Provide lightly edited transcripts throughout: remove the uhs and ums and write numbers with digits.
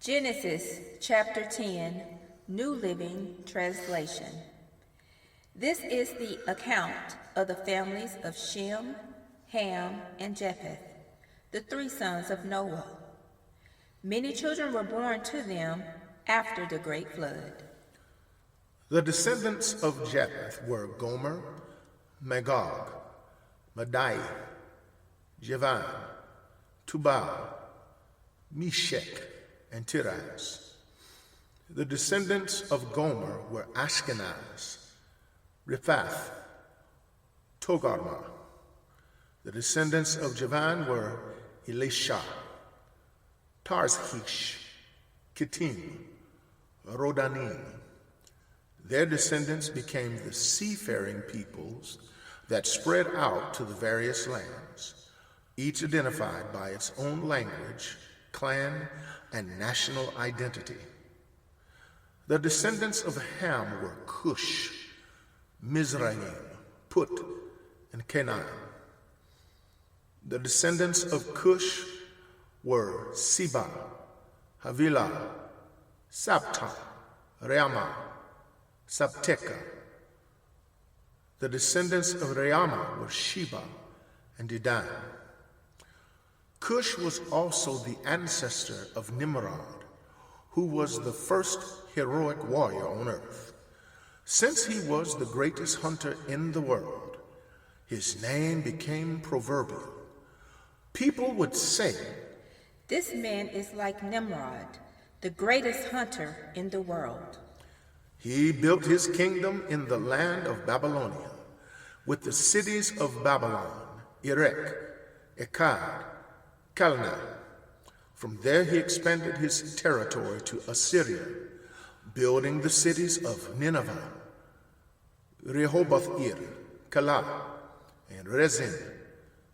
Genesis chapter 10, New Living Translation. This is the account of the families of Shem, Ham, and Japheth, the three sons of Noah. Many children were born to them after the great flood. The descendants of Japheth were Gomer, Magog, Madai, Javan, Tubal, Meshech, and Tiras. The descendants of Gomer were Ashkenaz, Riphath, Togarmah. The descendants of Javan were Elisha, Tarshish, Kittim, Rodanim. Their descendants became the seafaring peoples that spread out to the various lands, each identified by its own language, clan, and national identity. The descendants of Ham were Cush, Mizraim, Put, and Canaan. The descendants of Cush were Seba, Havilah, Sabta, Reamah, Sabteka. The descendants of Reamah were Sheba and Dedan. Cush was also the ancestor of Nimrod, who was the first heroic warrior on earth. Since he was the greatest hunter in the world, his name became proverbial. People would say, "This man is like Nimrod, the greatest hunter in the world." He built his kingdom in the land of Babylonia, with the cities of Babylon, Erech, Akkad, Calneh. From there he expanded his territory to Assyria, building the cities of Nineveh, Rehoboth-ir, Calah, and Rezin,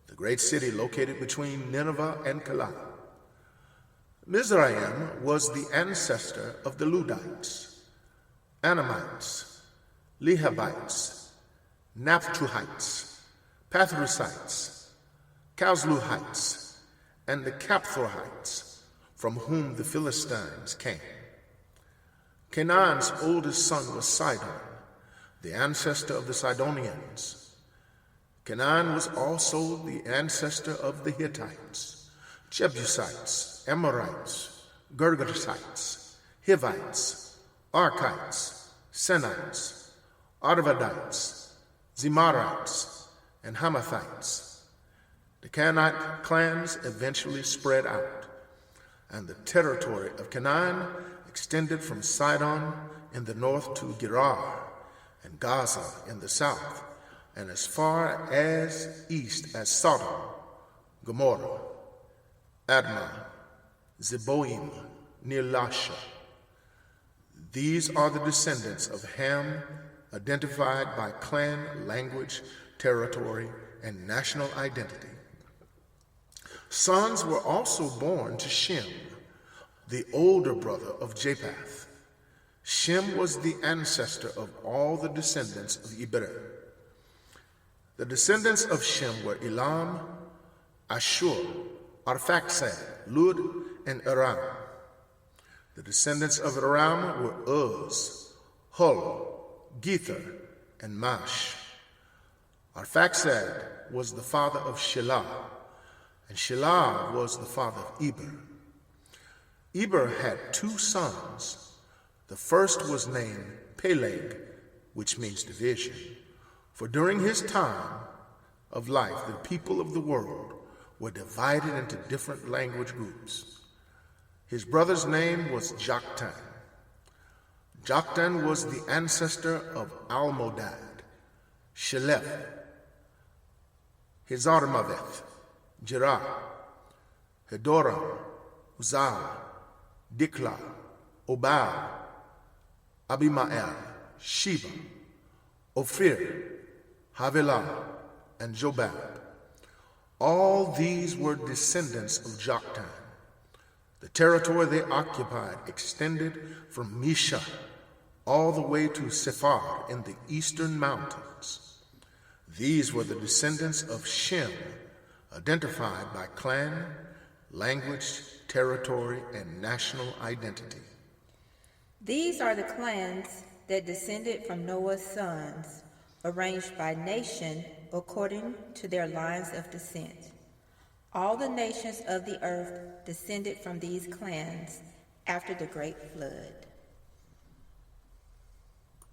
the great city located between Nineveh and Calah. Mizraim was the ancestor of the Ludites, Anamites, Lehabites, Naphtuhites, Pathrusites, Casluhites, and the Caphtorites, from whom the Philistines came. Canaan's oldest son was Sidon, the ancestor of the Sidonians. Canaan was also the ancestor of the Hittites, Jebusites, Amorites, Girgashites, Hivites, Archites, Sinites, Arvadites, Zemarites, and Hamathites. The Canaanite clans eventually spread out, and the territory of Canaan extended from Sidon in the north to Gerar and Gaza in the south, and as far as east as Sodom, Gomorrah, Admah, Zeboim, near Lasha. These are the descendants of Ham, identified by clan, language, territory, and national identity. Sons were also born to Shem, the older brother of Japheth. Shem was the ancestor of all the descendants of Eber. The descendants of Shem were Elam, Ashur, Arphaxad, Lud, and Aram. The descendants of Aram were Uz, Hul, Gether, and Mash. Arphaxad was the father of Shelah, and Shelah was the father of Eber. Eber had two sons. The first was named Peleg, which means division, for during his time of life, the people of the world were divided into different language groups. His brother's name was Joktan. Joktan was the ancestor of Almodad, Shelef, Hazarmaveth, Jerah, Hedoram, Uzal, Diklah, Obal, Abimael, Sheba, Ophir, Havilah, and Jobab. All these were descendants of Joktan. The territory they occupied extended from Mesha all the way to Sephar in the eastern mountains. These were the descendants of Shem, identified by clan, language, territory, and national identity. These are the clans that descended from Noah's sons, arranged by nation according to their lines of descent. All the nations of the earth descended from these clans after the great flood.